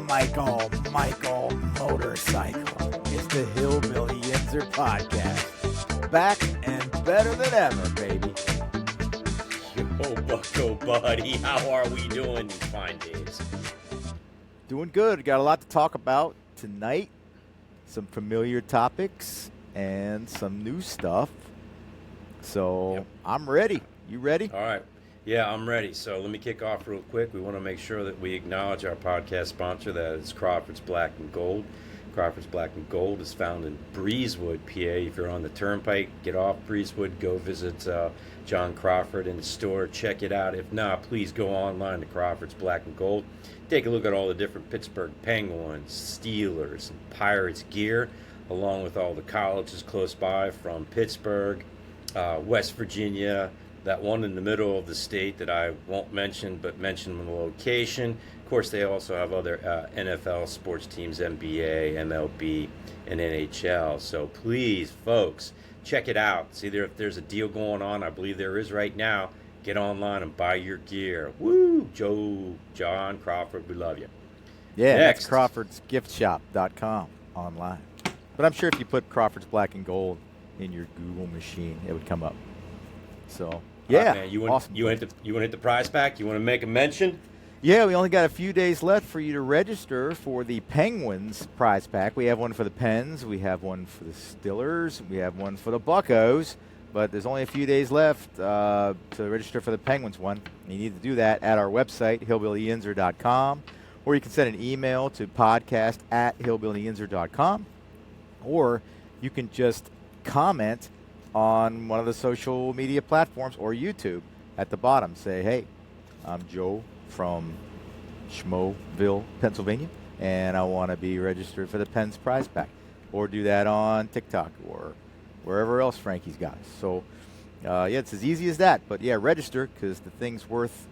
Michael Motorcycle. It's the HillbillYinzer podcast. Back and better than ever, baby. Yo, bucko buddy, how are we doing these fine days? Doing good. Got a lot to talk about tonight. Some familiar topics and some new stuff. So yep. I'm ready. You ready? All right. Yeah, I'm ready. So let me kick off real quick. We want to make sure that we acknowledge our podcast sponsor. That is Crawford's Black and Gold. Crawford's Black and Gold is found in Breezewood, PA. If you're on the Turnpike, get off Breezewood. Go visit John Crawford in the store. Check it out. If not, please go online to Crawford's Black and Gold. Take a look at all the different Pittsburgh Penguins, Steelers, and Pirates gear, along with all the colleges close by from Pittsburgh, West Virginia, that one in the middle of the state that I won't mention, but mention the location. Of course, they also have other NFL sports teams, NBA, MLB, and NHL. So please, folks, check it out. See if there's a deal going on. I believe there is right now. Get online and buy your gear. Woo! John Crawford, we love you. Yeah, next. That's crawfordsgiftshop.com online. But I'm sure if you put Crawford's Black and Gold in your Google machine, it would come up. So, yeah, man, you awesome. You want to hit the prize pack? You want to make a mention? Yeah, we only got a few days left for you to register for the Penguins prize pack. We have one for the Pens, we have one for the Steelers, we have one for the Buccos, but there's only a few days left to register for the Penguins one. You need to do that at our website, HillbillYinzer.com, or you can send an email to podcast@HillbillYinzer.com, or you can just comment on one of the social media platforms or YouTube at the bottom. Say, hey, I'm Joe from Schmoville, Pennsylvania, and I want to be registered for the Pens prize pack. Or do that on TikTok or wherever else Frankie's got us. So, yeah, it's as easy as that. But, yeah, register because the thing's worth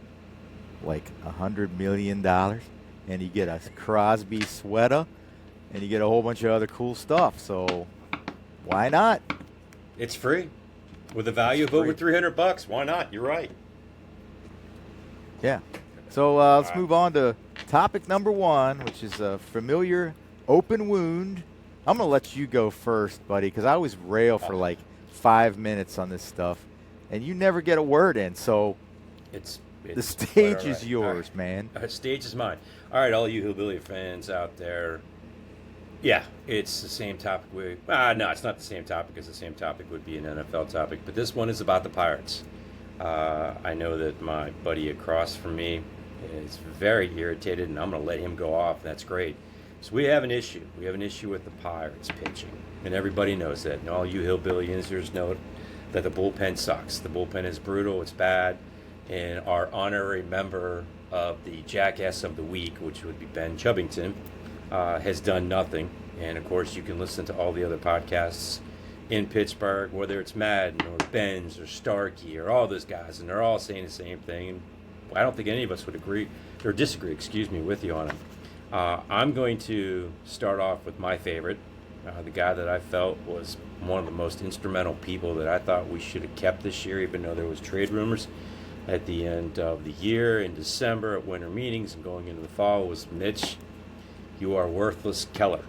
like $100 million, and you get a Crosby sweater, and you get a whole bunch of other cool stuff. So why not? It's free. With a value of over $300. Why not? You're right. Yeah. So let's move on to topic number one, which is a familiar open wound. I'm going to let you go first, buddy, because I always rail for like 5 minutes on this stuff, and you never get a word in. So it's the stage right. is yours, man. The stage is mine. All right, all you Hillbilly fans out there. Yeah, it's the same topic. No, it's not the same topic, because the same topic would be an NFL topic. But this one is about the Pirates. I know that my buddy across from me is very irritated, and I'm going to let him go off. That's great. So we have an issue. We have an issue with the Pirates pitching, and everybody knows that. And all you HillbillYinzers know that the bullpen sucks. The bullpen is brutal. It's bad. And our honorary member of the Jackass of the Week, which would be Ben Chubbington, has done nothing. And of course you can listen to all the other podcasts in Pittsburgh, whether it's Madden or Benz or Starkey or all those guys, and they're all saying the same thing. And I don't think any of us would agree or disagree, with you on it. I'm going to start off with my favorite, the guy that I felt was one of the most instrumental people that I thought we should have kept this year, even though there was trade rumors at the end of the year, in December, at winter meetings and going into the fall, was Mitch. You are worthless, Keller.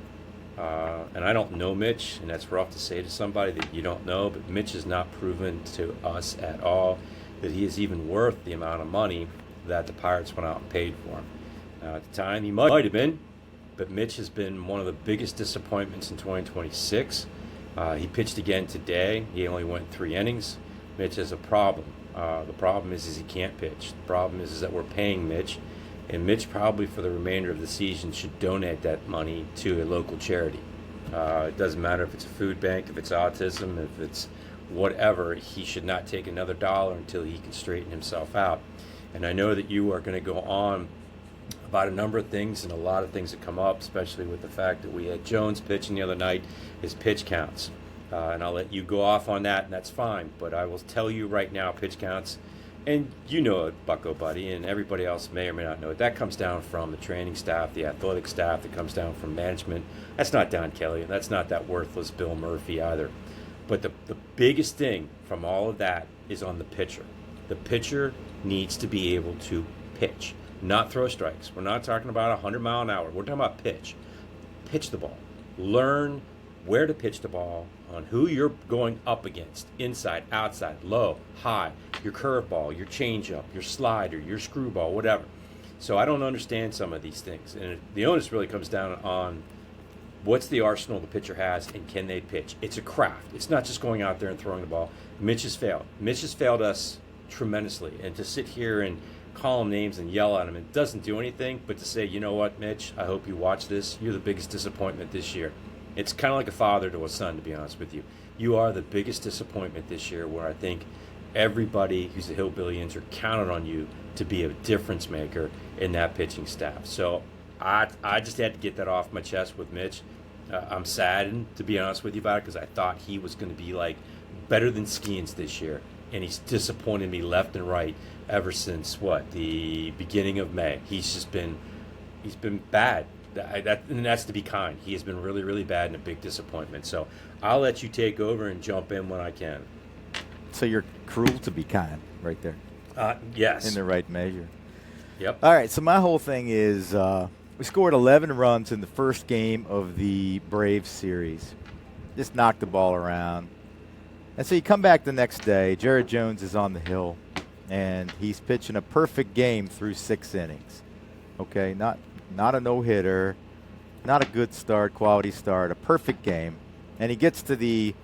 And I don't know Mitch, and that's rough to say to somebody that you don't know, but Mitch has not proven to us at all that he is even worth the amount of money that the Pirates went out and paid for him. Now, at the time, he might have been, but Mitch has been one of the biggest disappointments in 2026. He pitched again today. He only went 3 innings. Mitch has a problem. The problem is he can't pitch. The problem is that we're paying Mitch. And Mitch probably for the remainder of the season should donate that money to a local charity. It doesn't matter if it's a food bank, if it's autism, if it's whatever. He should not take another dollar until he can straighten himself out. And I know that you are going to go on about a number of things and a lot of things that come up, especially with the fact that we had Jones pitching the other night, his pitch counts. And I'll let you go off on that, and that's fine. But I will tell you right now, pitch counts, and you know it, Bucko Buddy, and everybody else may or may not know it. That comes down from the training staff, the athletic staff. That comes down from management. That's not Don Kelly. That's not that worthless Bill Murphy either. But the biggest thing from all of that is on the pitcher. The pitcher needs to be able to pitch. not throw strikes. We're not talking about 100 mile an hour. We're talking about pitch. Pitch the ball. Learn where to pitch the ball, on who you're going up against, inside, outside, low, high, your curveball, your changeup, your slider, your screwball, whatever. So I don't understand some of these things. And the onus really comes down on what's the arsenal the pitcher has and can they pitch. It's a craft. It's not just going out there and throwing the ball. Mitch has failed. Mitch has failed us tremendously. And to sit here and call him names and yell at him, it doesn't do anything but to say, you know what, Mitch, I hope you watch this. You're the biggest disappointment this year. It's kind of like a father to a son, to be honest with you. You are the biggest disappointment this year, where I think everybody who's a HillbillYinzer counted on you to be a difference maker in that pitching staff. So I just had to get that off my chest with Mitch. I'm saddened, to be honest with you, about it, because I thought he was going to be like better than Skeens this year, and he's disappointed me left and right ever since the beginning of May. He's been bad. And that's to be kind. He has been really, really bad and a big disappointment. So I'll let you take over and jump in when I can. So you're cruel to be kind, right there. Yes. In the right measure. Yep. All right, so my whole thing is we scored 11 runs in the first game of the Braves series. Just knocked the ball around. And so you come back the next day, Jared Jones is on the hill, and he's pitching a perfect game through 6 innings. Okay, not a no-hitter, not a good start, quality start, a perfect game. And he gets to the,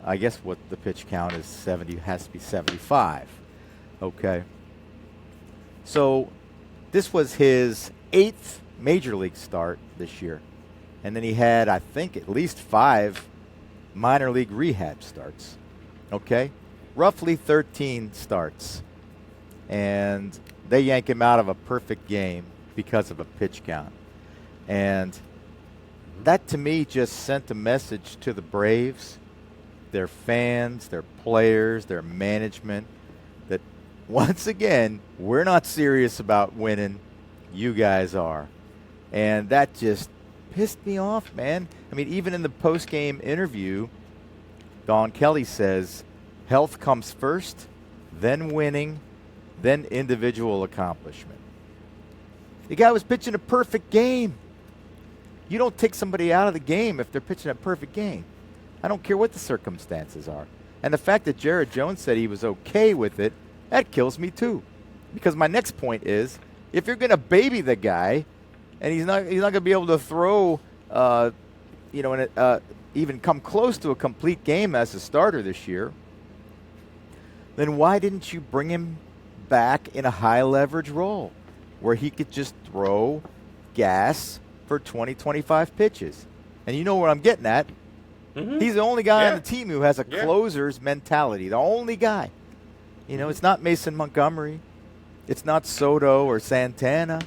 I guess what the pitch count is, 70, has to be 75. Okay. So this was his 8th major league start this year. And then he had, I think, at least 5 minor league rehab starts. Okay. Roughly 13 starts. And they yank him out of a perfect game because of a pitch count. And that to me just sent a message to the Braves, their fans, their players, their management, that once again, we're not serious about winning. You guys are. And that just pissed me off, man. I mean, even in the post-game interview, Don Kelly says, health comes first, then winning, then individual accomplishment. The guy was pitching a perfect game. You don't take somebody out of the game if they're pitching a perfect game. I don't care what the circumstances are. And the fact that Jared Jones said he was okay with it, that kills me too. Because my next point is, if you're going to baby the guy, and he's not going to be able to throw, even come close to a complete game as a starter this year, then why didn't you bring him back in a high leverage role, where he could just throw gas for 20, 25 pitches? And you know what I'm getting at. Mm-hmm. He's the only guy on the team who has a closer's mentality. The only guy. You know, it's not Mason Montgomery. It's not Soto or Santana.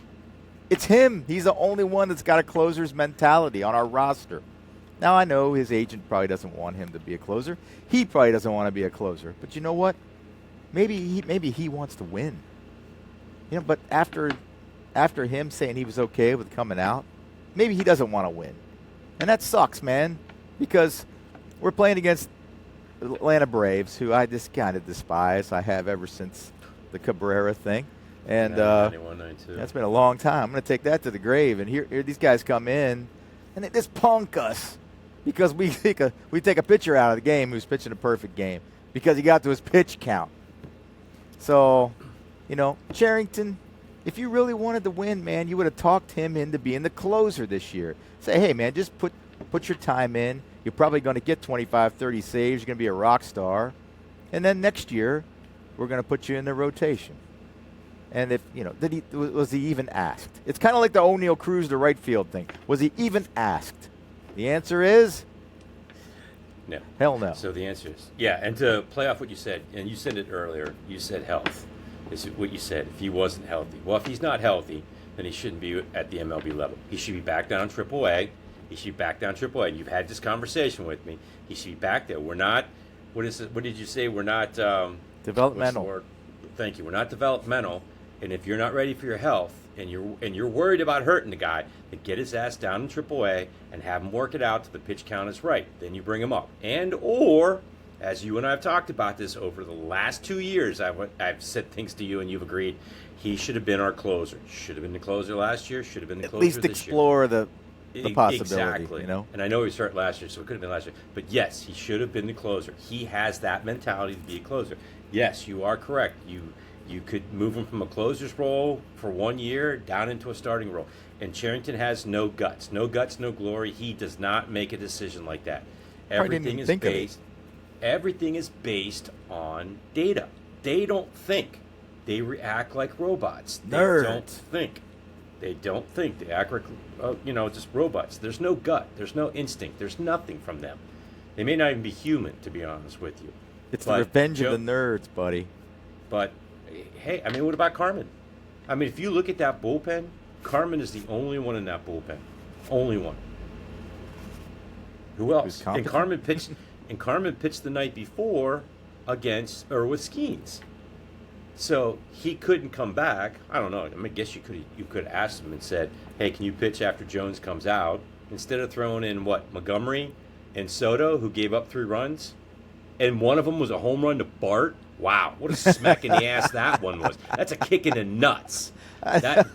It's him. He's the only one that's got a closer's mentality on our roster. Now, I know his agent probably doesn't want him to be a closer. He probably doesn't want to be a closer. But you know what? Maybe he wants to win. You know, but after him saying he was okay with coming out, maybe he doesn't want to win. And that sucks, man, because we're playing against the Atlanta Braves, who I just kind of despise. I have ever since the Cabrera thing. And 91, 92. That's been a long time. I'm going to take that to the grave. And here these guys come in, and they just punk us because we take a pitcher out of the game who's pitching a perfect game because he got to his pitch count. So, you know, Charrington, if you really wanted to win, man, you would have talked him into being the closer this year. Say, hey, man, just put your time in. You're probably going to get 25, 30 saves. You're going to be a rock star. And then next year, we're going to put you in the rotation. And if, you know, was he even asked? It's kind of like the O'Neill Cruz to right field thing. Was he even asked? The answer is no. Hell no. So the answer is, yeah. And to play off what you said, and you said it earlier, you said health. This is what you said, if he wasn't healthy. Well, if he's not healthy, then he shouldn't be at the MLB level. He should be back down AAA. He should be back down AAA. You've had this conversation with me. He should be back there. We're not, what did you say? We're not developmental. Thank you. We're not developmental. And if you're not ready for your health and you're worried about hurting the guy, then get his ass down in AAA and have him work it out till the pitch count is right. Then you bring him up. And or as you and I have talked about this over the last 2 years, I've said things to you and you've agreed. He should have been our closer. Should have been the closer last year. Should have been the closer this year. At least explore the possibility. Exactly. You know? And I know he was hurt last year, so it could have been last year. But yes, he should have been the closer. He has that mentality to be a closer. Yes, you are correct. You could move him from a closer's role for 1 year down into a starting role. And Cherington has no guts. No guts, no glory. He does not make a decision like that. Everything is based on data. They don't think. They react like robots. They don't think. They don't think. They act like, just robots. There's no gut. There's no instinct. There's nothing from them. They may not even be human, to be honest with you. It's the revenge of the nerds, buddy. But, hey, what about Carmen? If you look at that bullpen, Carmen is the only one in that bullpen. Only one. Who else? And Carmen pitched the night before with Skeens. So he couldn't come back. I don't know. I guess you could have asked him and said, "Hey, can you pitch after Jones comes out?" Instead of throwing in Montgomery and Soto, who gave up 3 runs, and one of them was a home run to Bart. Wow, what a smack in the ass that one was. That's a kick in the nuts. That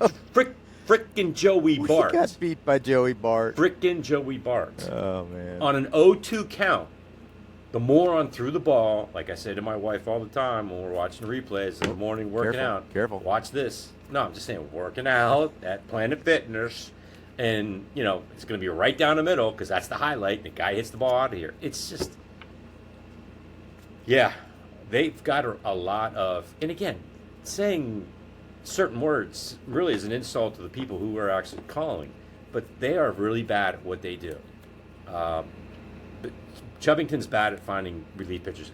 frickin' Joey Bart. He got beat by Joey Bart. Frickin' Joey Bart. Oh man. On an 0-2 count. The moron threw the ball, like I say to my wife all the time when we're watching replays in the morning working out. Careful. Watch this. No, I'm just saying working out at Planet Fitness. And, it's going to be right down the middle because that's the highlight. The guy hits the ball out of here. It's just, yeah, they've got a lot of, and again, saying certain words really is an insult to the people who are actually calling. But they are really bad at what they do. Chubbington's bad at finding relief pitchers.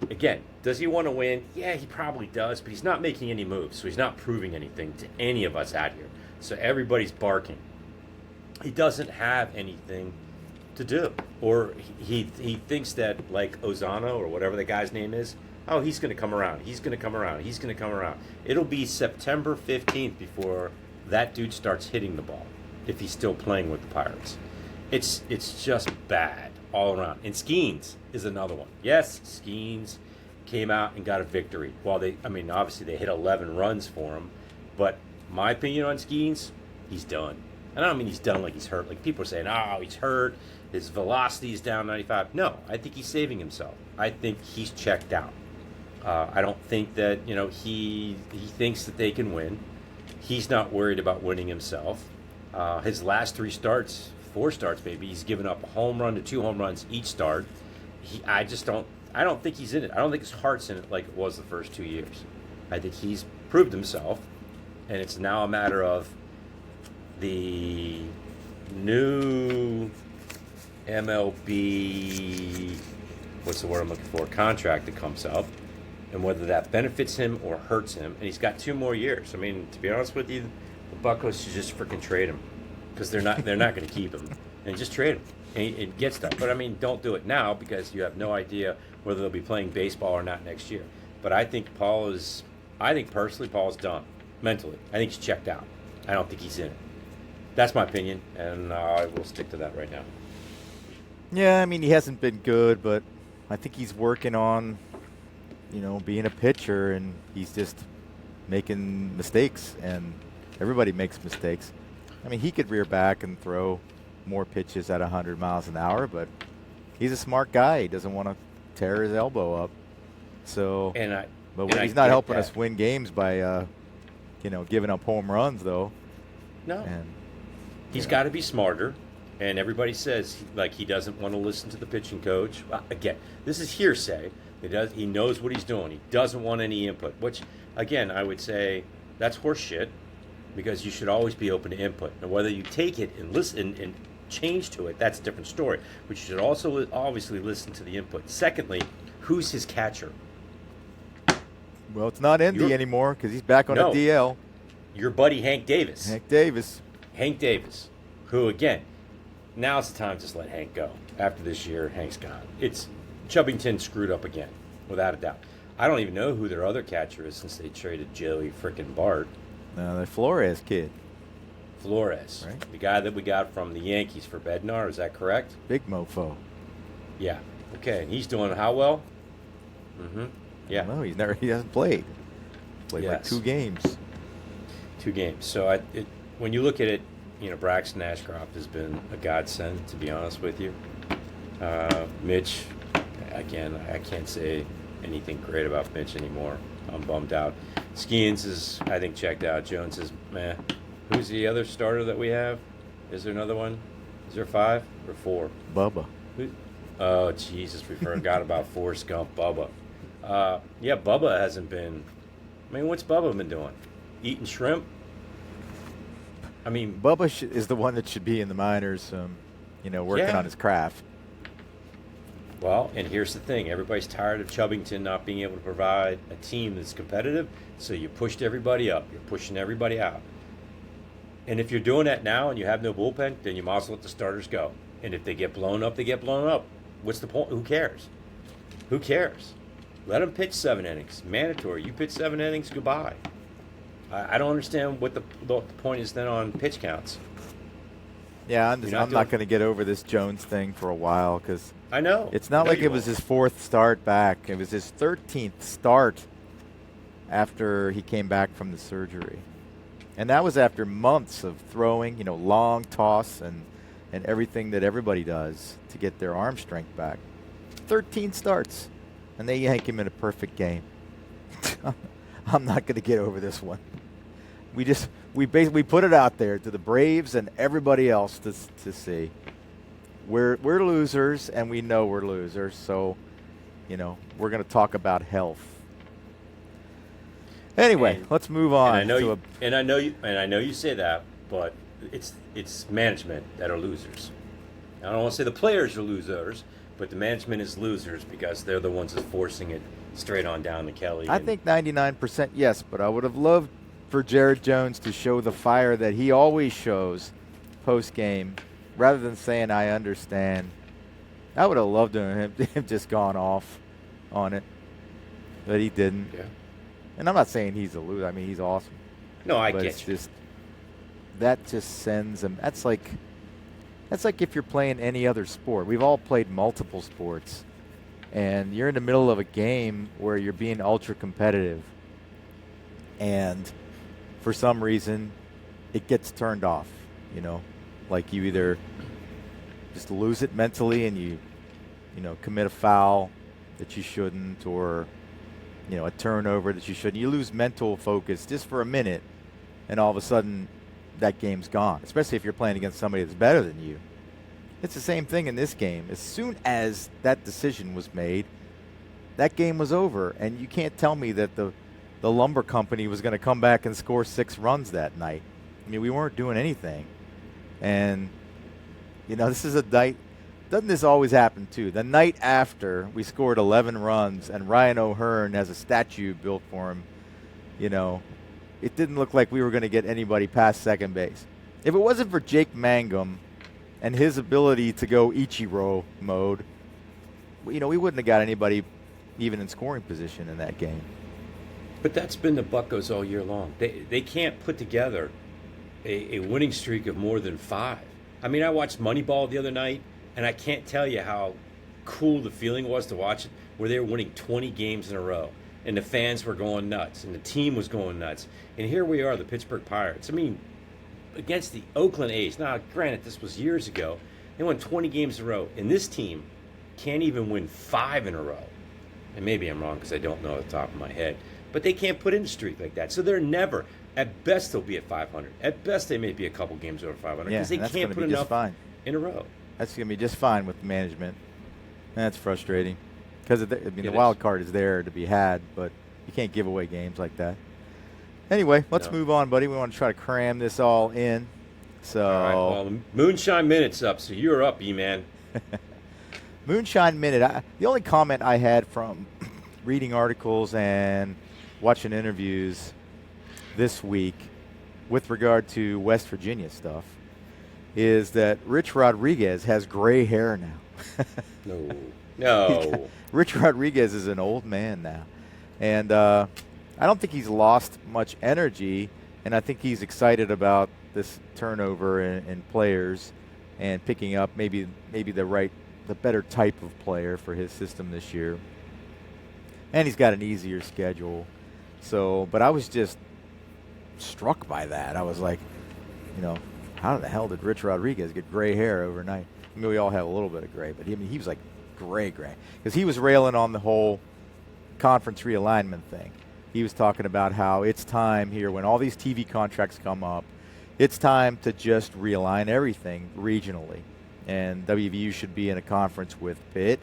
Again, does he want to win? Yeah, he probably does, but he's not making any moves, so he's not proving anything to any of us out here. So everybody's barking. He doesn't have anything to do. Or he thinks that, like Ozano or whatever the guy's name is, oh, he's going to come around. He's going to come around. He's going to come around. It'll be September 15th before that dude starts hitting the ball, if he's still playing with the Pirates. It's just bad all around. And Skeens is another one. Yes, Skeens came out and got a victory. While obviously they hit 11 runs for him, but my opinion on Skeens, he's done. And I don't mean he's done like he's hurt. Like people are saying, oh, he's hurt. His velocity is down 95. No, I think he's saving himself. I think he's checked out. I don't think that, he thinks that they can win. He's not worried about winning himself. His last 4 starts maybe, he's given up a home run to 2 home runs each start. I don't think he's in it. I don't think his heart's in it like it was the first 2 years. I think he's proved himself, and it's now a matter of the new MLB, what's the word I'm looking for, contract that comes up, and whether that benefits him or hurts him. And he's got 2 more years. To be honest with you, the Buccos should just freaking trade him. Because they're not going to keep him, and just trade him and get stuff. But don't do it now because you have no idea whether they'll be playing baseball or not next year. But I think personally Paul's done mentally. I think he's checked out. I don't think he's in it. That's my opinion, and I will stick to that right now. Yeah, he hasn't been good, but I think he's working on, being a pitcher, and he's just making mistakes, and everybody makes mistakes. He could rear back and throw more pitches at 100 miles an hour, but he's a smart guy. He doesn't want to tear his elbow up. So, he's not helping us win games by, giving up home runs, though. No. And he's got to be smarter. And everybody says he doesn't want to listen to the pitching coach. Well, again, this is hearsay. He knows what he's doing. He doesn't want any input. Which, again, I would say that's horse shit. Because you should always be open to input. Now, whether you take it and listen and change to it, that's a different story. But you should also obviously listen to the input. Secondly, who's his catcher? Well, it's not Endy anymore because he's back on a DL. Your buddy Hank Davis. Hank Davis, who, again, now's the time to just let Hank go. After this year, Hank's gone. It's Chubbington screwed up again, without a doubt. I don't even know who their other catcher is since they traded Joey frickin' Bart. The Flores kid. Flores. Right. The guy that we got from the Yankees for Bednar, is that correct? Big mofo. Yeah. Okay, and he's doing how well? Yeah. No, he hasn't played. Played like Yes. 2 games. 2 games. So when you look at it, Braxton Ashcroft has been a godsend, to be honest with you. Mitch, again, I can't say anything great about Mitch anymore. I'm bummed out. Skeens is, I think, checked out. Jones is meh. Who's the other starter that we have? Is there another one? Is there 5 or 4? Bubba. Oh, Jesus, we forgot about Forrest Gump, Bubba. Yeah, Bubba hasn't been... I mean, what's Bubba been doing? Eating shrimp? I mean... Bubba is the one that should be in the minors, working Yeah. on his craft. Well, and here's the thing. Everybody's tired of Chubbington not being able to provide a team that's competitive, so you pushed everybody up. You're pushing everybody out. And if you're doing that now and you have no bullpen, then you might as well let the starters go. And if they get blown up, they get blown up. What's the point? Who cares? Who cares? Let them pitch 7 innings. Mandatory. You pitch 7 innings, goodbye. I don't understand what the point is then on pitch counts. Yeah, You're I'm not going to get over this Jones thing for a while because I know. it's not I know like you it was won't. his 4th start back. It was his 13th start after he came back from the surgery. And that was after months of throwing, long toss and everything that everybody does to get their arm strength back. 13 starts, and they yank him in a perfect game. I'm not going to get over this one. We basically put it out there to the Braves and everybody else to see. We're losers, and we know we're losers. So, we're going to talk about health. Anyway, let's move on. And I know you say that, but it's management that are losers. I don't want to say the players are losers, but the management is losers because they're the ones that's forcing it straight on down to Kelly. I think 99% yes, but I would have loved for Jared Jones to show the fire that he always shows post-game rather than saying, I understand. I would have loved him just gone off on it, but he didn't. Yeah. And I'm not saying he's a loser. I mean, he's awesome. No, I But get it's you. that just sends him. That's like if you're playing any other sport. We've all played multiple sports, and you're in the middle of a game where you're being ultra competitive, and for some reason, it gets turned off. Like you either just lose it mentally and you commit a foul that you shouldn't, or a turnover that you shouldn't. You lose mental focus just for a minute, and all of a sudden, that game's gone, especially if you're playing against somebody that's better than you. It's the same thing in this game. As soon as that decision was made, that game was over, and you can't tell me that the lumber company was going to come back and score 6 runs that night. I mean, we weren't doing anything. And, this is a night. Doesn't this always happen, too? The night after we scored 11 runs and Ryan O'Hearn has a statue built for him, it didn't look like we were going to get anybody past second base. If it wasn't for Jake Mangum and his ability to go Ichiro mode, we wouldn't have got anybody even in scoring position in that game. But that's been the Buccos all year long. They can't put together a winning streak of more than 5. I mean, I watched Moneyball the other night, and I can't tell you how cool the feeling was to watch it, where they were winning 20 games in a row, and the fans were going nuts, and the team was going nuts. And here we are, the Pittsburgh Pirates. I mean, against the Oakland A's. Now, granted, this was years ago. They won 20 games in a row, and this team can't even win 5 in a row. And maybe I'm wrong because I don't know off the top of my head. But they can't put in a streak like that. So they're never, at best, they'll be at 500. At best, they may be a couple games over 500 because they can't put enough in a row. That's going to be just fine with management. That's frustrating because the It wild is. card is there to be had, but you can't give away games like that. Anyway, let's move on, buddy. We want to try to cram this all in. So, All right, well, the Moonshine Minute's up, so you're up, E-Man. Moonshine Minute. The only comment I had from reading articles and watching interviews this week with regard to West Virginia stuff is that Rich Rodriguez has gray hair now. No. Rich Rodriguez is an old man now. And I don't think he's lost much energy, and I think he's excited about this turnover in players and picking up maybe the right the better type of player for his system this year. And he's got an easier schedule. So, but I was just struck by that. I was like, how the hell did Rich Rodriguez get gray hair overnight? I mean, we all have a little bit of gray, but he was like gray. Because he was railing on the whole conference realignment thing. He was talking about how it's time here when all these TV contracts come up, it's time to just realign everything regionally. And WVU should be in a conference with Pitt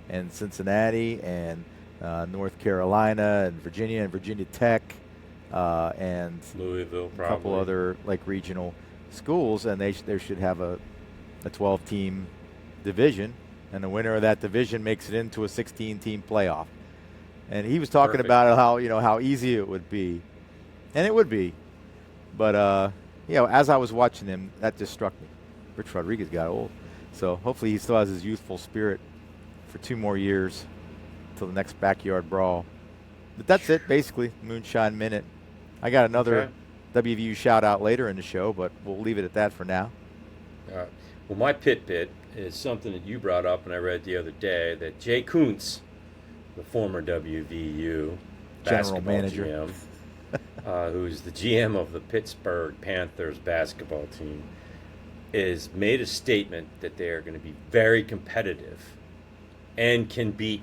and Cincinnati and North Carolina and Virginia Tech and Louisville, a probably. couple other like regional schools, and they should have a 12-team division, and the winner of that division makes it into a 16-team playoff. And he was talking Perfect. about how easy it would be, and it would be, but as I was watching him, that just struck me. Rich Rodriguez got old, so hopefully he still has his youthful spirit for 2 more years till the next backyard brawl. But that's it, basically. Moonshine Minute. I got another WVU shout out later in the show, but we'll leave it at that for now. Well, my pit is something that you brought up and I read the other day, that Jay Kuntz, the former WVU basketball manager, GM, who's the GM of the Pittsburgh Panthers basketball team, is made a statement that they are going to be very competitive and can beat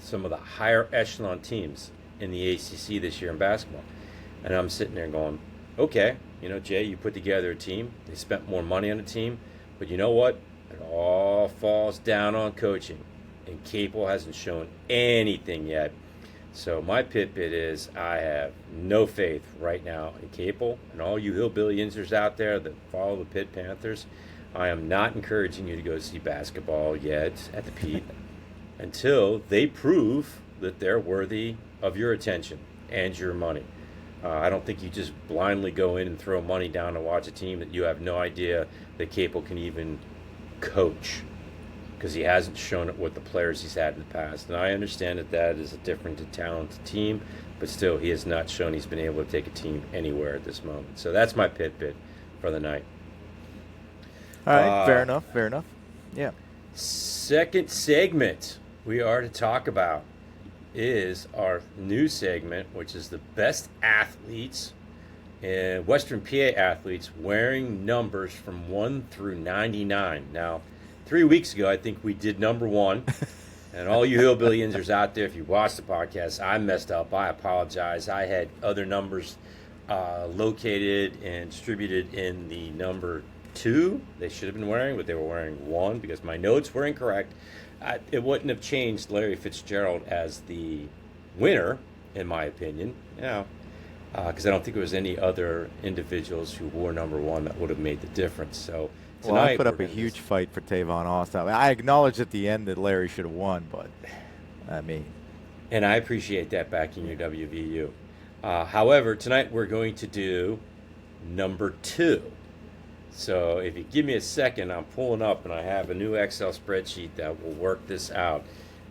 some of the higher echelon teams in the ACC this year in basketball. And I'm sitting there going, okay, Jay, you put together a team. They spent more money on a team. But you know what? It all falls down on coaching. And Capel hasn't shown anything yet. So my pit is I have no faith right now in Capel. And all you HillbillYinzers out there that follow the Pitt Panthers, I am not encouraging you to go see basketball yet at the Pete until they prove that they're worthy of your attention and your money. I don't think you just blindly go in and throw money down to watch a team that you have no idea that Capel can even coach, because he hasn't shown it with the players he's had in the past. And I understand that is a different and talented team, but still he has not shown he's been able to take a team anywhere at this moment. So that's my pit for the night. All right, fair enough. Yeah. Second segment we are to talk about is our new segment, which is the best athletes and Western PA athletes wearing numbers from 1 through 99. Now, 3 weeks ago, I think we did number 1. And all you HillbillYinzers out there, if you watched the podcast, I messed up. I apologize. I had other numbers located and distributed in the number 2 they should have been wearing, but they were wearing 1 because my notes were incorrect. It wouldn't have changed Larry Fitzgerald as the winner, in my opinion, because I don't think there was any other individuals who wore number 1 that would have made the difference. So tonight, I put up a huge fight for Tavon Austin. I acknowledged at the end that Larry should have won, but and I appreciate that backing your WVU. However, tonight we're going to do number 2. So if you give me a second, I'm pulling up and I have a new Excel spreadsheet that will work this out.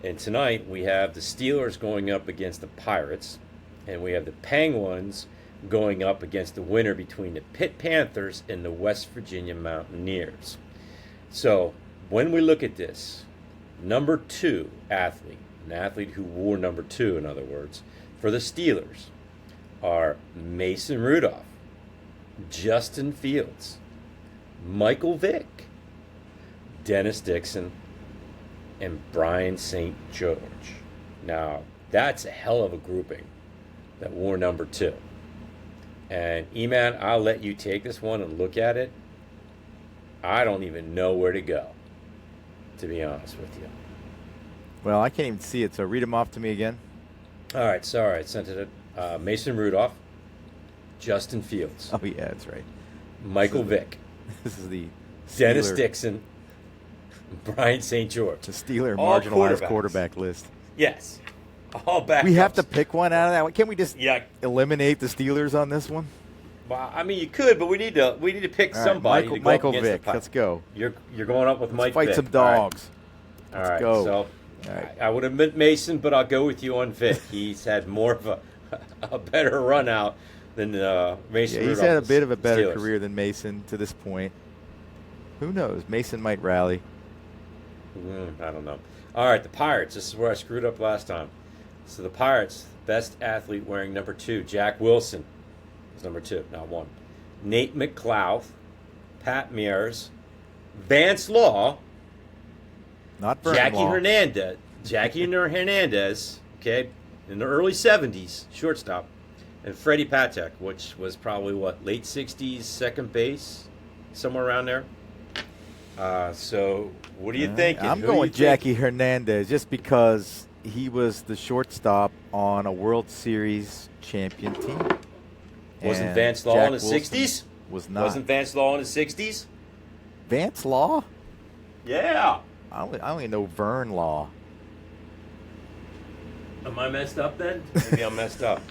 And tonight we have the Steelers going up against the Pirates, and we have the Penguins going up against the winner between the Pitt Panthers and the West Virginia Mountaineers. So when we look at this, number 2 athlete, an athlete who wore number 2, in other words, for the Steelers are Mason Rudolph, Justin Fields, Michael Vick, Dennis Dixon, and Brian St. George. Now, that's a hell of a grouping that wore number 2. And E-Man, I'll let you take this one and look at it. I don't even know where to go, to be honest with you. Well, I can't even see it, so read them off to me again. All right, sorry, I sent it. Mason Rudolph, Justin Fields. Oh, yeah, that's right. Michael Vick. This is the Dennis Steeler, Dixon, Brian St. George. the Steeler All marginalized quarterbacks. quarterback list. Yes. All backups. We have to pick one out of that. Can't we just Yeah. eliminate the Steelers on this one? Well, I mean, you could, but we need to pick All right, somebody to go Michael up against Vick. the Let's go. You're going up with Mike Fight Vick. some dogs. All right. go. So All right. I would admit Mason, but I'll go with you on Vick. He's had more of a better run out than Mason. Yeah, he's Rudolph had a with bit of a the better Steelers. career than Mason to this point. Who knows? Mason might rally. I don't know. All right, the Pirates. This is where I screwed up last time. So the Pirates, best athlete wearing number 2, Jack Wilson is number 2, not 1. Nate McLouth, Pat Mears, Vance Law, Not Vernon Law. Jackie Hernandez, okay, in the early 70s, shortstop, and Freddie Patek, which was probably, late 60s, second base, somewhere around there. So what do you think? I'm going Jackie Hernandez just because he was the shortstop on a World Series champion team. Wasn't Vance Law in the 60s? Was not. Wasn't Vance Law in the 60s? Vance Law? Yeah. I only know Vern Law. Am I messed up then? Maybe I'm messed up.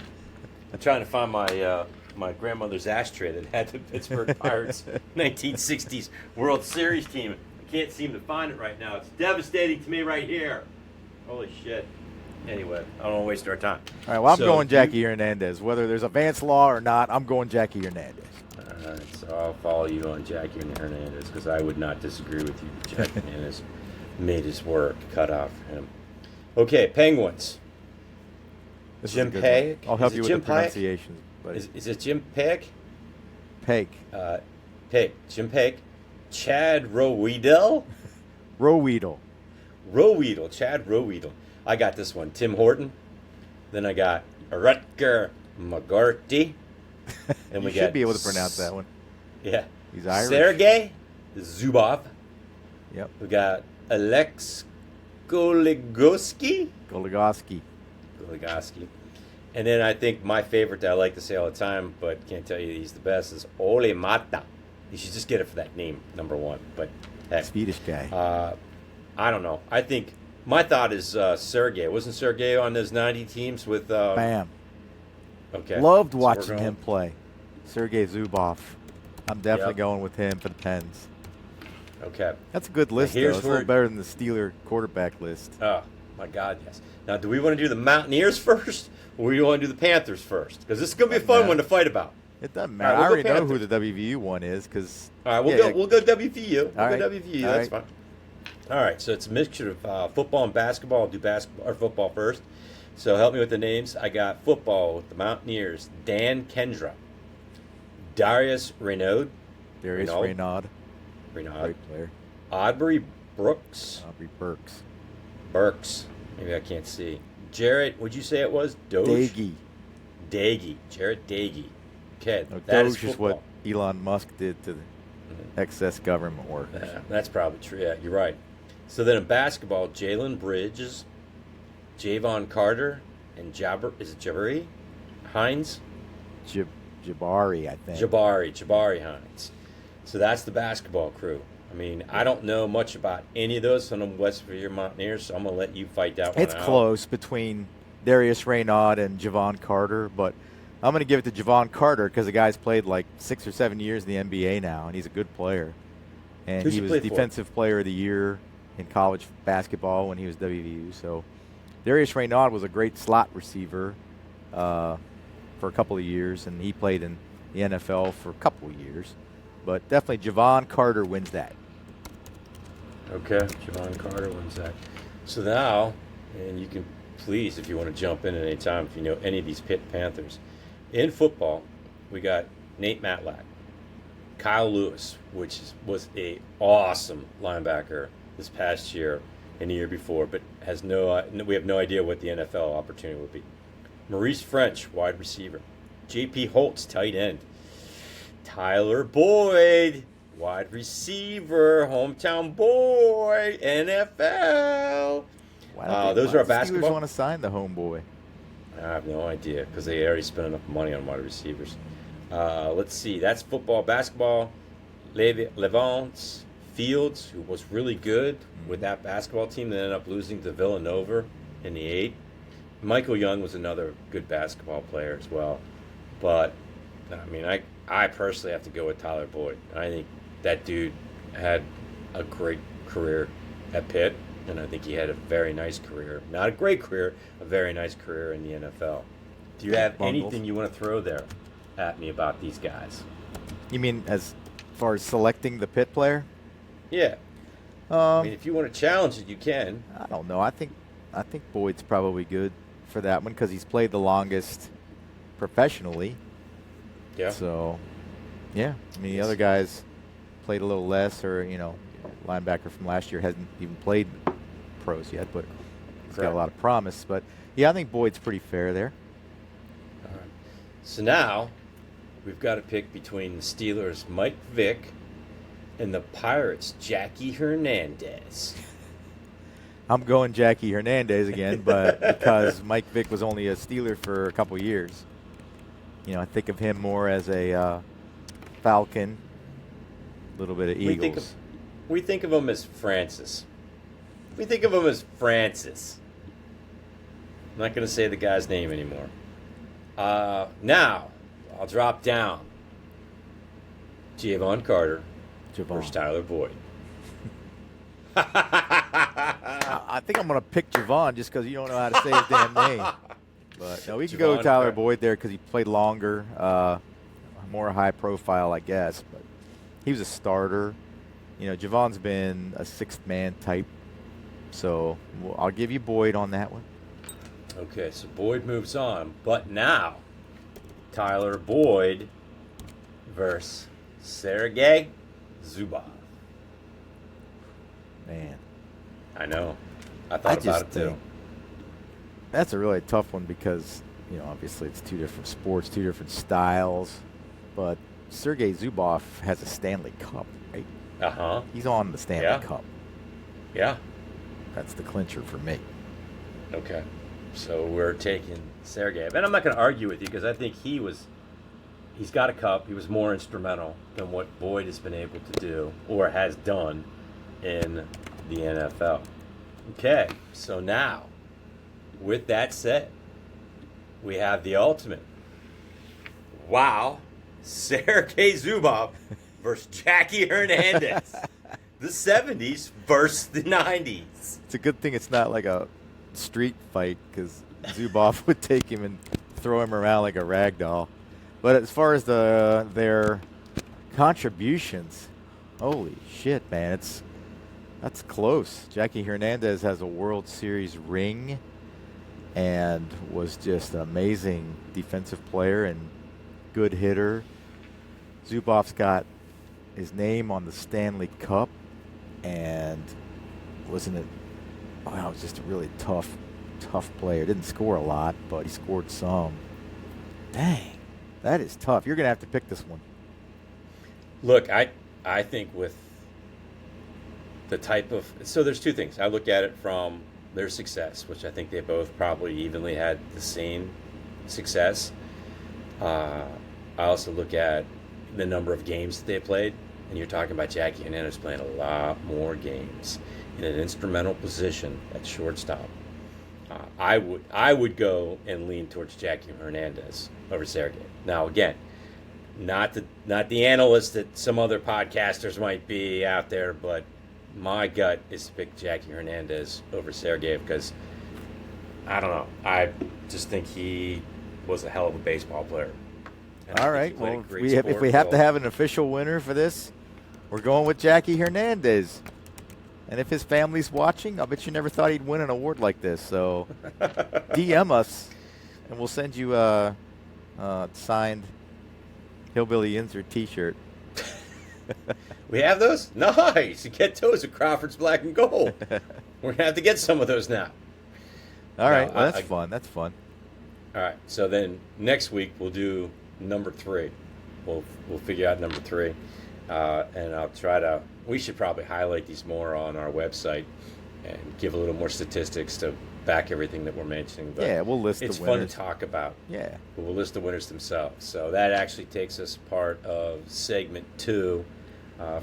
I'm trying to find my grandmother's ashtray that had the Pittsburgh Pirates 1960s World Series team. I can't seem to find it right now. It's devastating to me right here. Holy shit. Anyway, I don't want to waste our time. All right, well, I'm going Jackie Hernandez. Whether there's a Vance Law or not, I'm going Jackie Hernandez. All right, so I'll follow you on Jackie Hernandez because I would not disagree with you. Jackie Hernandez made his work cut out for him. Okay, Penguins. Jim Peg. I'll help you with the pronunciation. Is it Jim Peg? Peg. Peg. Jim Peg. Chad Roweedle. Chad Roweedle. I got this one. Tim Horton. Then I got Rutger McGarty. And you should be able to pronounce that one. Yeah. He's Irish. Sergei Zubov. Yep. We got Alex Goligoski. And then I think my favorite that I like to say all the time, but can't tell you he's the best, is Ole Mata. You should just get it for that name, number 1. But heck, Swedish guy. I don't know. I think my thought is Sergey. Wasn't Sergey on those 90 teams with? Bam. Okay. Loved watching him play. Sergei Zubov. I'm definitely going with him for the Pens. Okay. That's a good list, though. It's a little better than the Steeler quarterback list. Oh, my God, yes. Now, do we want to do the Mountaineers first, or do we want to do the Panthers first? Because this is going to be a fun one to fight about. It doesn't matter. I already know who the WVU one is. Cause, all right, we'll go WVU. WVU. That's fine. All right, so it's a mixture of football and basketball. I'll do basketball or football first. So help me with the names. I got football with the Mountaineers. Dan Kendra. Darius Renaud. Great player. Aubrey Burks. Maybe I can't see. Jarrett, would you say it was? Daigie. Jarrett Daigie. Okay, that is what Elon Musk did to the excess government workers. That's probably true. Yeah, you're right. So then in basketball, Jalen Bridges, Javon Carter, and Jabari Hines? Jabari, I think. Jabari Hines. So that's the basketball crew. I mean, I don't know much about any of those from the West Virginia Mountaineers, so I'm going to let you fight that one out. It's close between Darius Raynaud and Javon Carter, but I'm going to give it to Javon Carter because the guy's played like 6 or 7 years in the NBA now, and he's a good player. And he was Defensive Player of the Year in college basketball when he was WVU. So Darius Raynaud was a great slot receiver for a couple of years, and he played in the NFL for a couple of years. But definitely Javon Carter wins that. Okay, Javon Carter wins that. So now, and you can please, if you want to jump in at any time, if you know any of these Pitt Panthers. In football, we got Nate Matlack, Kyle Lewis, which was a awesome linebacker this past year and the year before, but we have no idea what the NFL opportunity would be. Maurice French, wide receiver. J.P. Holtz, tight end. Tyler Boyd, wide receiver, hometown boy, NFL. Those are our basketball. Steelers want to sign the homeboy. I have no idea because they already spent enough money on wide receivers. Let's see. That's football. Basketball, Levance Fields, who was really good with that basketball team that ended up losing to Villanova in the 8. Michael Young was another good basketball player as well. But, I mean, I personally have to go with Tyler Boyd. I think that dude had a great career at Pitt, and I think he had a very nice career. Not a great career, a very nice career in the NFL. Do you have anything you want to throw there at me about these guys? You mean as far as selecting the Pitt player? Yeah. I mean, if you want to challenge it, you can. I don't know. I think Boyd's probably good for that one because he's played the longest professionally. Yeah. So, yeah. I mean, the other guys played a little less, or linebacker from last year hasn't even played pros yet, but he's got a lot of promise. But yeah, I think Boyd's pretty fair there. All right. So now we've got to pick between the Steelers' Mike Vick and the Pirates' Jackie Hernandez. I'm going Jackie Hernandez again, but because Mike Vick was only a Steeler for a couple years. I think of him more as a Falcon, a little bit of Eagles. We think of him as Francis. We think of him as Francis. I'm not going to say the guy's name anymore. Now, I'll drop down. Javon Carter versus Tyler Boyd. I think I'm going to pick Javon just because you don't know how to say his damn name. But no, we can go with Tyler Boyd there because he played longer, more high profile, I guess. But he was a starter. Javon's been a sixth man type. So I'll give you Boyd on that one. Okay, so Boyd moves on. But now, Tyler Boyd versus Sergey Zubov. Man. I know. I thought about it too. That's a really tough one because, obviously it's two different sports, two different styles. But Sergey Zubov has a Stanley Cup, right? Uh-huh. He's on the Stanley Cup. Yeah. That's the clincher for me. Okay. So we're taking Sergey. And I'm not going to argue with you because I think he's got a cup. He was more instrumental than what Boyd has been able to do or has done in the NFL. Okay. So now, with that said, we have the ultimate. Wow. Sergey Zubov versus Jackie Hernandez. The 70s versus the 90s. It's a good thing it's not like a street fight because Zubov would take him and throw him around like a rag doll. But as far as their contributions, holy shit, man, that's close. Jackie Hernandez has a World Series ring and was just an amazing defensive player and good hitter. Zubov's got his name on the Stanley Cup, and wasn't it? Wow, it was just a really tough player. Didn't score a lot, but he scored some. Dang, that is tough. You're gonna have to pick this one. Look, I think with the type of there's two things. I look at it from their success, which I think they both probably evenly had the same success. I also look at the number of games that they played, and you're talking about Jackie Hernandez playing a lot more games in an instrumental position at shortstop. I would go and lean towards Jackie Hernandez over Sergey. Now again, not the analyst that some other podcasters might be out there, but my gut is to pick Jackie Hernandez over Sergey because I don't know. I just think he was a hell of a baseball player. All right. Well, if we have to have an official winner for this, we're going with Jackie Hernandez. And if his family's watching, I bet you never thought he'd win an award like this. So DM us, and we'll send you a signed HillbillYinzer T-shirt. We have those? Nice. You get those at Crawford's Black and Gold. We're going to have to get some of those now. All right. Well, that's fun. That's fun. All right. So then next week we'll do number 3. We'll figure out number 3. And I'll try to – we should probably highlight these more on our website and give a little more statistics to back everything that we're mentioning. But yeah, we'll list the winners. It's fun to talk about. Yeah. But we'll list the winners themselves. So that actually takes us part of segment 2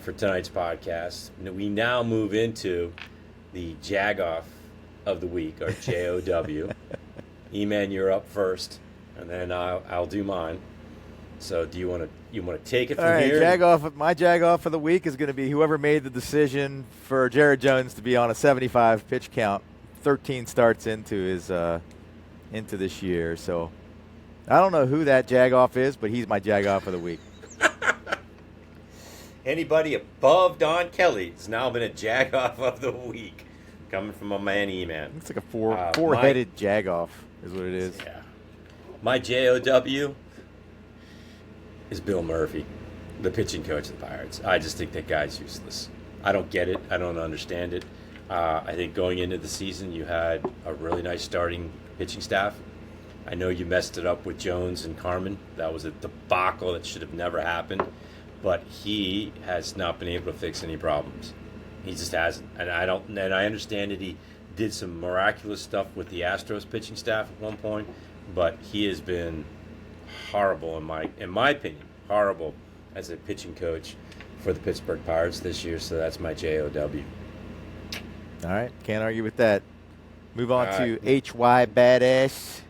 for tonight's podcast. We now move into the Jagoff of the week, or JOW. E-Man, you're up first, and then I'll do mine. So do you want to take it from here? All right, my Jagoff of the week is going to be whoever made the decision for Jared Jones to be on a 75 pitch count, 13 starts into this year. So I don't know who that Jagoff is, but he's my Jagoff of the week. Anybody above Don Kelly has now been a jag-off of the week. Coming from my man E-Man. It's like a four-headed jagoff is what it is. Yeah. My JOW is Bill Murphy, the pitching coach of the Pirates. I just think that guy's useless. I don't get it. I don't understand it. I think going into the season, you had a really nice starting pitching staff. I know you messed it up with Jones and Carmen. That was a debacle that should have never happened. But he has not been able to fix any problems. He just hasn't. And I understand that he did some miraculous stuff with the Astros pitching staff at one point, but he has been horrible in my opinion, horrible as a pitching coach for the Pittsburgh Pirates this year. So that's my JOW. All right, can't argue with that. Move on to HY Badass.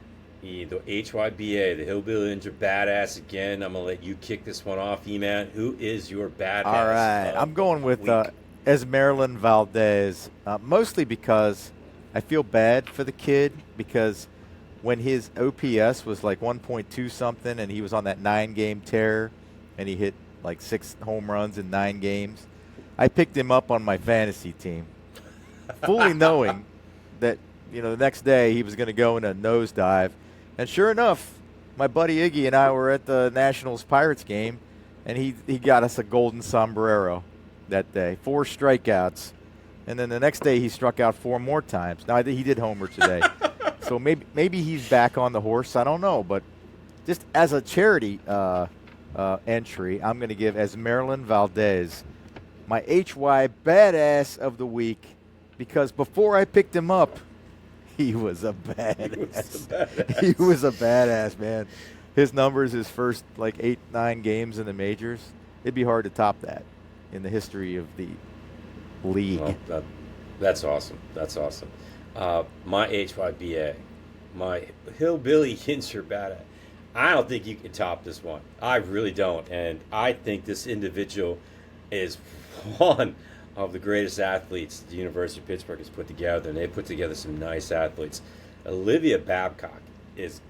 The HYBA, the Hillbilly Yinzer Badass again. I'm gonna let you kick this one off, E-Man. Who is your badass? All right, I'm going with Esmeralyn Valdez, mostly because I feel bad for the kid because when his OPS was like 1.2 something and he was on that 9-game tear and he hit like 6 home runs in 9 games, I picked him up on my fantasy team, fully knowing that the next day he was going to go in a nosedive. And sure enough, my buddy Iggy and I were at the Nationals-Pirates game, and he got us a golden sombrero that day, 4 strikeouts. And then the next day he struck out 4 more times. Now, he did homer today. So maybe he's back on the horse. I don't know. But just as a charity entry, I'm going to give Esmeralyn Valdez my HY Badass of the week because before I picked him up, he was a badass. He was a badass, man. His numbers, his first like 8-9 games in the majors, it'd be hard to top that in the history of the league. Well, that's awesome. That's awesome. My HYBA, my Hillbilly Yinzer Badass. I don't think you can top this one. I really don't. And I think this individual is one of the greatest athletes the University of Pittsburgh has put together, and they put together some nice athletes. Olivia Babcock is,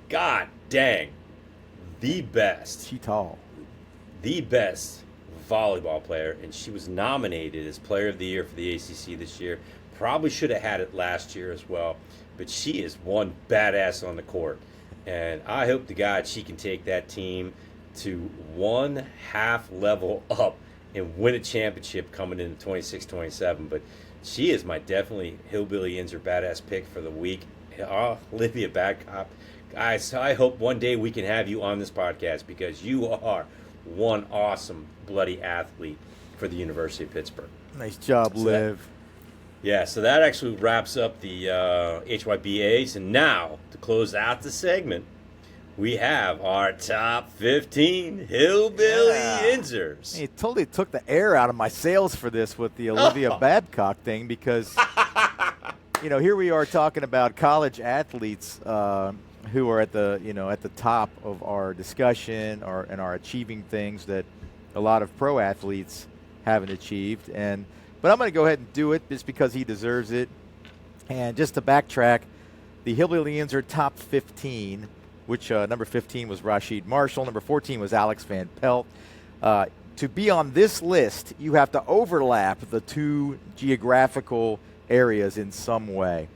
god dang, the best. She tall. The best volleyball player, and she was nominated as Player of the Year for the ACC this year. Probably should have had it last year as well, but she is one badass on the court. And I hope to God she can take that team to 1/2 level up and win a championship coming into 26-27. But she is my definitely Hillbilly Yinzer Badass pick for the week. Olivia Babcock. Guys, I hope one day we can have you on this podcast because you are one awesome bloody athlete for the University of Pittsburgh. Nice job, Liv. So that actually wraps up the HYBAs. And now, to close out the segment, we have our top 15 Hillbilly Yinzers. He totally took the air out of my sails for this with the Olivia Babcock thing because, here we are talking about college athletes who are at the top of our discussion and are achieving things that a lot of pro athletes haven't achieved. But I'm going to go ahead and do it just because he deserves it. And just to backtrack, the Hillbilly Yinzer top 15, which number 15 was Rashid Marshall, number 14 was Alex Van Pelt. To be on this list, you have to overlap the 2 geographical areas in some way,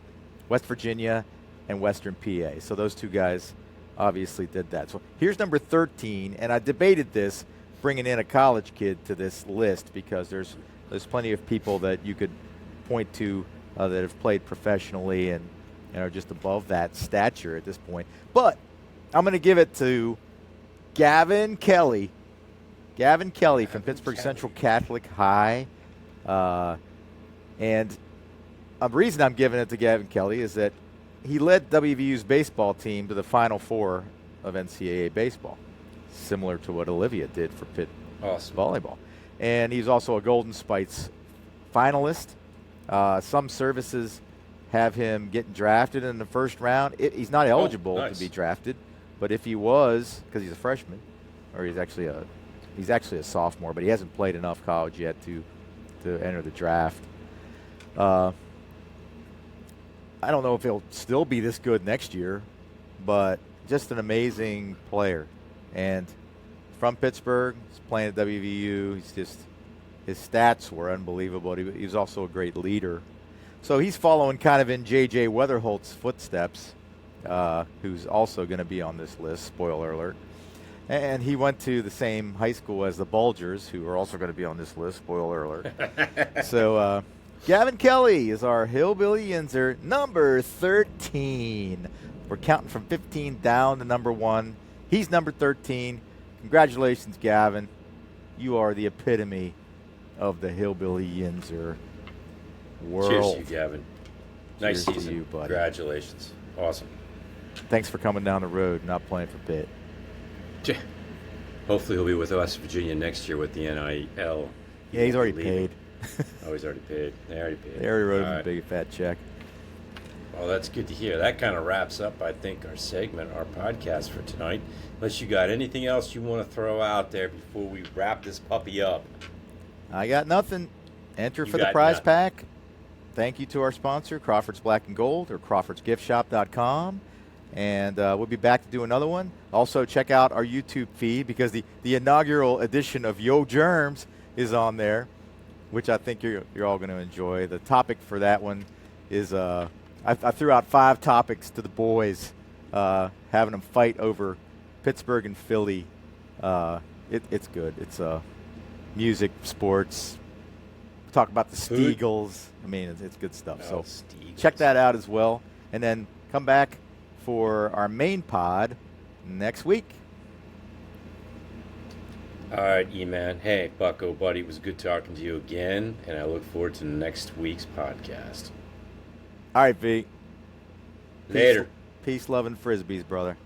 West Virginia and Western PA. So those 2 guys obviously did that. So here's number 13, and I debated this, bringing in a college kid to this list because there's plenty of people that you could point to that have played professionally and are just above that stature at this point. But I'm going to give it to Gavin Kelly. Gavin Kelly from Pittsburgh Central Catholic High. And the reason I'm giving it to Gavin Kelly is that he led WVU's baseball team to the Final Four of NCAA baseball, similar to what Olivia did for Pitt volleyball. And he's also a Golden Spites finalist. Some services have him getting drafted in the first round. He's not eligible to be drafted, but if he was, because he's a freshman, or he's actually a sophomore, but he hasn't played enough college yet to enter the draft. I don't know if he'll still be this good next year, but just an amazing player. And from Pittsburgh. He's playing at WVU. His stats were unbelievable. He was also a great leader. So he's following kind of in J.J. Weatherholt's footsteps, who's also going to be on this list, spoiler alert. And he went to the same high school as the Bulgers, who are also going to be on this list, spoiler alert. So Gavin Kelly is our Hillbilly Yinzer, number 13. We're counting from 15 down to number 1. He's number 13. Congratulations, Gavin. You are the epitome of the Hillbilly Yinzer world. Cheers to you, Gavin. Nice Cheers season. to you, buddy. Congratulations. Awesome. Thanks for coming down the road, not playing for Pitt. Hopefully he'll be with West Virginia next year with the NIL. Yeah, he's already paid. Oh, he's already paid. They already paid. They already wrote him All a right. big fat check. Well, that's good to hear. That kind of wraps up, I think, our segment, our podcast for tonight. Unless you got anything else you want to throw out there before we wrap this puppy up. I got nothing. Enter You for the got prize nothing. pack. Thank you to our sponsor, Crawford's Black and Gold, or crawfordsgiftshop.com. And we'll be back to do another one. Also, check out our YouTube feed because the inaugural edition of Yo Germs is on there, which I think you're all going to enjoy. The topic for that one is I threw out 5 topics to the boys, having them fight over Pittsburgh and Philly. It's good. It's music, sports. Talk about the Food. Steagles. I mean, it's good stuff. Oh, So Steagles. check that out as well. And then come back for our main pod next week. All right, E-Man. Hey, Bucko, buddy, it was good talking to you again, and I look forward to next week's podcast. All right, V. Later. Peace, love, and Frisbees, brother.